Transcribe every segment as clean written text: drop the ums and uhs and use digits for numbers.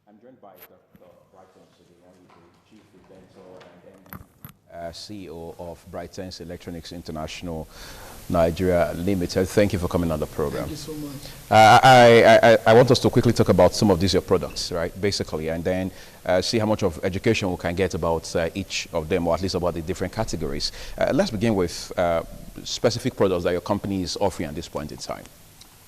I'm joined by Dr. Brightence today, and he's the Chief Inventor and CEO of Brightence Electronics International Nigeria Limited. Thank you for coming on the program. Thank you so much. I want us to quickly talk about some of these your products, right, basically, and then see how much of education we can get about each of them, or at least about the different categories. Let's begin with specific products that your company is offering at this point in time.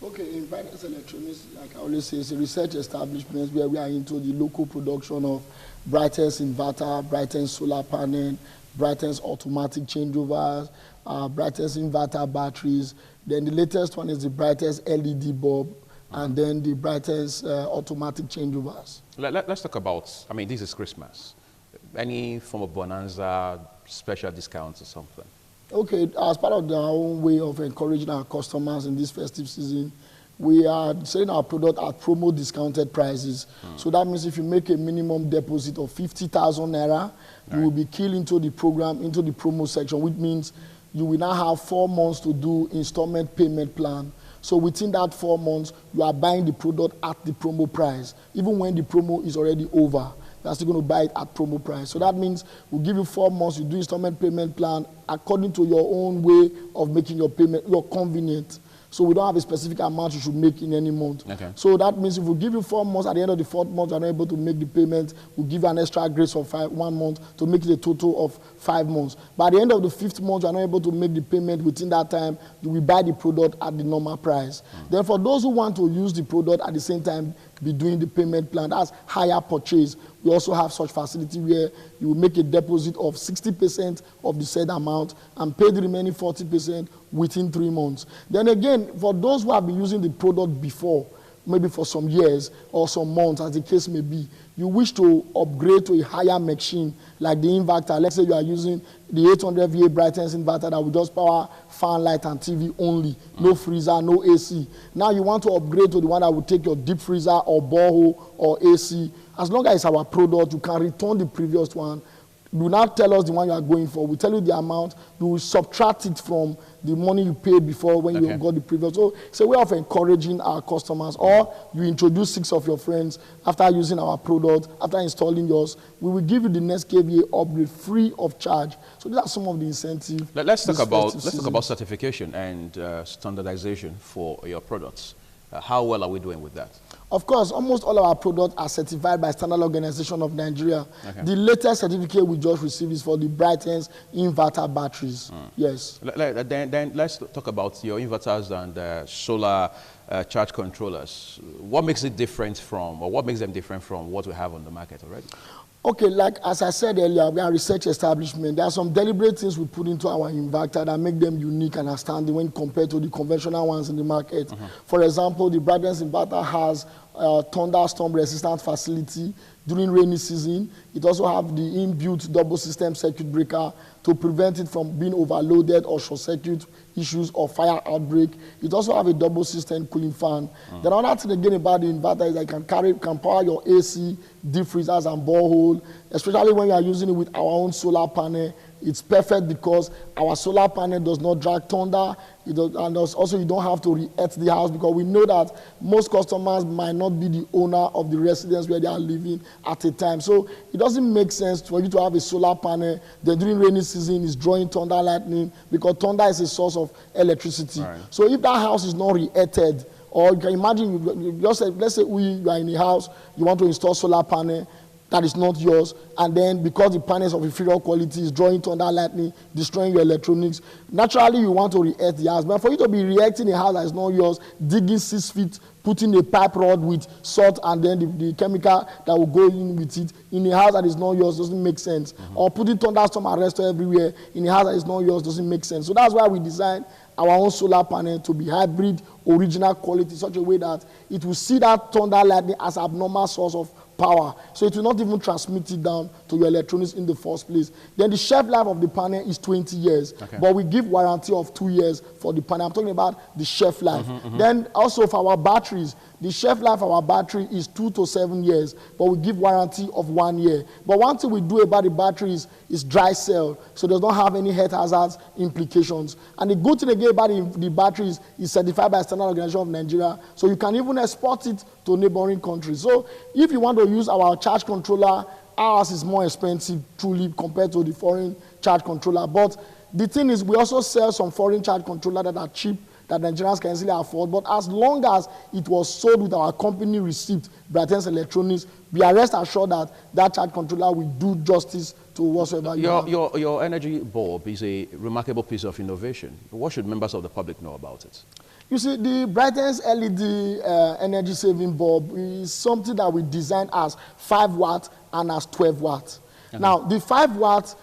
Okay, in Brightence Electronics, like I always say, it's a research establishment where we are into the local production of Brightence inverter, Brightence solar panel, Brightence automatic changeovers, Brightence inverter batteries. Then the latest one is the Brightence LED bulb, and then the Brightence automatic changeovers. Let's talk about, I mean, this is Christmas. Any form of bonanza, special discounts or something? Okay, as part of our own way of encouraging our customers in this festive season, we are selling our product at promo discounted prices. So that means if you make a minimum deposit of 50,000 naira, you will be keyed into the program, into the promo section, which means you will now have 4 months to do installment payment plan. So within that 4 months, you are buying the product at the promo price, even when the promo is already over. You're still going to buy it at promo price. So that means we'll give you 4 months, you do installment payment plan according to your own way of making your payment, your convenient. So we don't have a specific amount you should make in any month. Okay. So that means if we give you 4 months, at the end of the 4th month, you're not able to make the payment, we'll give you an extra grace of 1 month to make it a total of 5 months. But at the end of the 5th month, you're not able to make the payment within that time, you will buy the product at the normal price. Then for those who want to use the product at the same time, be doing the payment plan, that's higher purchase. We also have such facility where you will make a deposit of 60% of the said amount and pay the remaining 40% within 3 months. Then again, for those who have been using the product before, maybe for some years or some months, as the case may be, you wish to upgrade to a higher machine like the inverter. Let's say you are using the 800 VA Brightence inverter that will just power fan, light, and TV only. No freezer, no AC. Now you want to upgrade to the one that will take your deep freezer or borehole or AC. As long as it's our product, you can return the previous one. Do not tell us the one you are going for. We tell you the amount. You will subtract it from the money you paid before when you got the previous. So it's a way of encouraging our customers. Or you introduce 6 of your friends after using our product, after installing yours. We will give you the next KVA upgrade free of charge. So these are some of the incentives. Let's talk about certification and standardization for your products. How well are we doing with that? Of course, almost all our products are certified by Standard Organization of Nigeria. Okay. The latest certificate we just received is for the Brightence inverter batteries. Yes. Then let's talk about your inverters and solar charge controllers. What makes it different from, or what makes them different from what we have on the market already? Okay, like as I said earlier, we are a research establishment. There are some deliberate things we put into our inverter that make them unique and outstanding when compared to the conventional ones in the market. For example, the Brightence inverter has a thunderstorm resistant facility during rainy season. It also has the inbuilt double system circuit breaker to prevent it from being overloaded or short circuit issues or fire outbreak. It also has a double system cooling fan. The other thing again about the inverter is that it can power your AC, deep freezers and borehole, especially when you are using it with our own solar panel. It's perfect because our solar panel does not drag thunder. And also you don't have to re-earth the house, because we know that most customers might not be the owner of the residence where they are living at a time. So it doesn't make sense for you to have a solar panel that during rainy season is drawing thunder, lightning, because thunder is a source of electricity. Right. So if that house is not re-earthed, or you can imagine, let's say you are in a house, you want to install solar panel, that is not yours, and then because the panels of inferior quality is drawing thunder, lightning, destroying your electronics, naturally you want to re-earth the house. But for you to be re-earthing a house that is not yours, digging 6 feet, putting a pipe rod with salt and then the chemical that will go in with it in a house that is not yours doesn't make sense. Or putting thunderstorm arrestor everywhere in a house that is not yours doesn't make sense. So that's why we designed our own solar panel to be hybrid, original quality, such a way that it will see that thunder, lightning as an abnormal source of power. So it will not even transmit it down to your electronics in the first place. Then the shelf life of the panel is 20 years. But we give warranty of 2 years for the panel. I'm talking about the shelf life. Then also for our batteries, the shelf life of our battery is 2 to 7 years, but we give warranty of 1 year. But one thing we do about the battery is dry cell, so it does not have any health hazards implications. And the good thing again about the battery is certified by Standard Organization of Nigeria, so you can even export it to neighboring countries. So if you want to use our charge controller, ours is more expensive truly compared to the foreign charge controller. But the thing is, we also sell some foreign charge controller that are cheap, that Nigerians can easily afford. But as long as it was sold with our company receipt, Brightence Electronics, we are rest assured that that charge controller will do justice to whatsoever you have. Your energy bulb is a remarkable piece of innovation. What should members of the public know about it? You see, the Brightence LED energy saving bulb is something that we designed as 5 watt and as 12 watt. Now, the 5 watt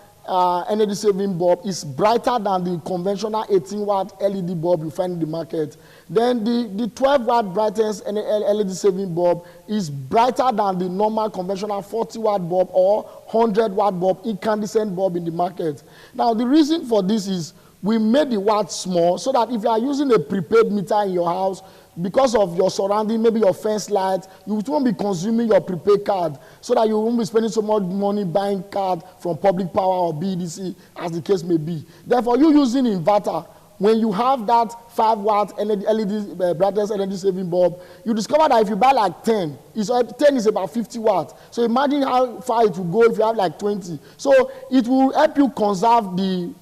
energy saving bulb is brighter than the conventional 18 watt LED bulb you find in the market. Then the 12 watt Brightence LED saving bulb is brighter than the normal conventional 40 watt bulb or 100 watt bulb, incandescent bulb in the market. Now, the reason for this is we made the watt small so that if you are using a prepaid meter in your house, because of your surrounding, maybe your fence light, you won't be consuming your prepaid card, so that you won't be spending so much money buying card from public power or BDC, as the case may be. Therefore, you using inverter, when you have that 5 watt LED, Brightence energy saving bulb, you discover that if you buy like 10, 10 is about 50 watts. So imagine how far it will go if you have like 20. So it will help you conserve the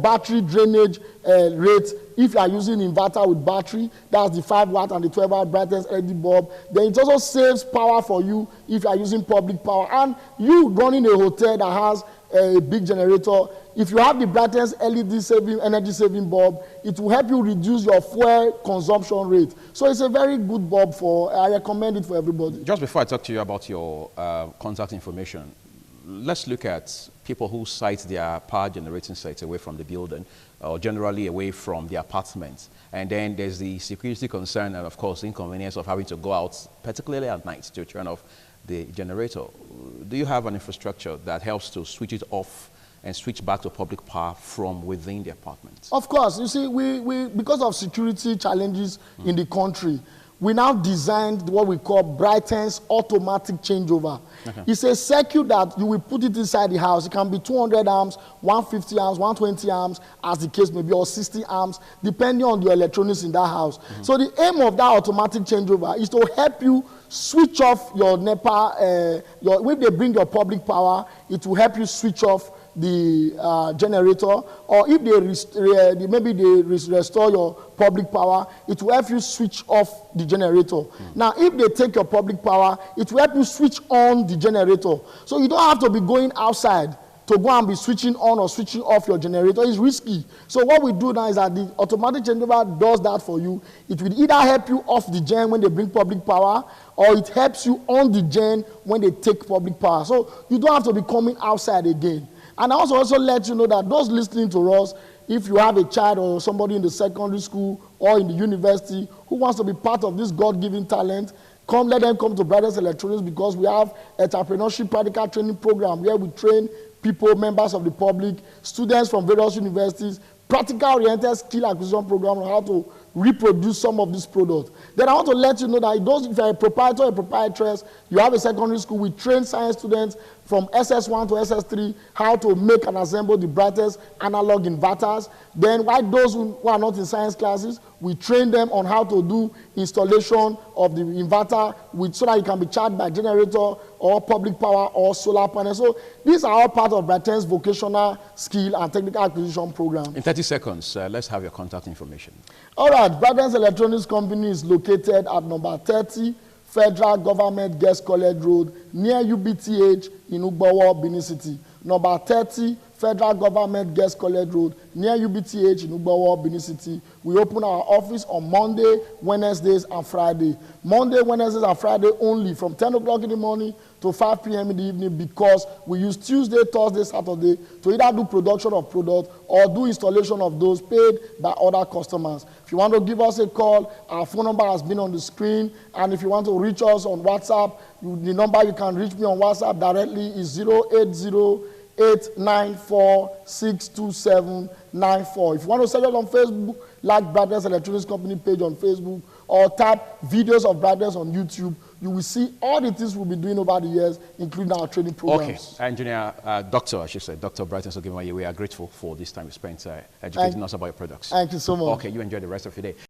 battery drainage rate if you are using inverter with battery. That's the 5 watt and the 12 watt Brightence LED bulb. Then it also saves power for you if you are using public power. And you running a hotel that has a big generator, if you have the Brightence LED energy saving bulb, it will help you reduce your fuel consumption rate. So it's a very good bulb I recommend it for everybody. Just before I talk to you about your contact information, let's look at people who site their power generating sites away from the building, or generally away from the apartments. And then there's the security concern and, of course, the inconvenience of having to go out, particularly at night, to turn off the generator. Do you have an infrastructure that helps to switch it off and switch back to public power from within the apartment? Of course. You see, we because of security challenges in the country, we now designed what we call Brightence automatic changeover. It's a circuit that you will put it inside the house. It can be 200 amps, 150 amps, 120 amps, as the case may be, or 60 amps, depending on the electronics in that house. So the aim of that automatic changeover is to help you switch off your NEPA. When they bring your public power, it will help you switch off the generator, or if they maybe they restore your public power, it will help you switch off the generator. Now, if they take your public power, it will help you switch on the generator. So you don't have to be going outside to go and be switching on or switching off your generator. It's risky. So what we do now is that the automatic changeover does that for you. It will either help you off the gen when they bring public power, or it helps you on the gen when they take public power. So you don't have to be coming outside again. And I also let you know that those listening to us, if you have a child or somebody in the secondary school or in the university who wants to be part of this God-given talent, let them come to Brightence Electronics, because we have entrepreneurship practical training program where we train people, members of the public, students from various universities, practical-oriented skill acquisition program on how to reproduce some of these products. Then I want to let you know that if you're a proprietor or a proprietress, you have a secondary school, we train science students from SS1 to SS3 how to make and assemble the Brightest analog inverters. Then while those who are not in science classes, we train them on how to do installation of the inverter so that it can be charged by generator or public power or solar panel. So these are all part of Brightence vocational skill and technical acquisition program. In 30 seconds, let's have your contact information. All right, Brightence Electronics Company is located at number 30 Federal Government Guest College Road, near UBTH in Ugbowo, Benin City. Number 30 Federal Government Guest College Road, near UBTH in Ugbowo, Benin City. We open our office on Monday, Wednesdays, and Friday. Monday, Wednesdays, and Friday only, from 10 o'clock in the morning to 5 p.m. in the evening, because we use Tuesday, Thursday, Saturday to either do production of product or do installation of those paid by other customers. If you want to give us a call, our phone number has been on the screen. And if you want to reach us on WhatsApp, the number you can reach me on WhatsApp directly is 080-894-62794. If you want to search us on Facebook, like Brightence Electronics Company page on Facebook, or tap videos of Brightence on YouTube. You will see all the things we'll be doing over the years, including our training programs. Okay, Engineer, Doctor, I should say, Dr. Brightence Ogimaye, we are grateful for this time you spent educating us about your products. Thank you so much. Okay, you enjoy the rest of your day.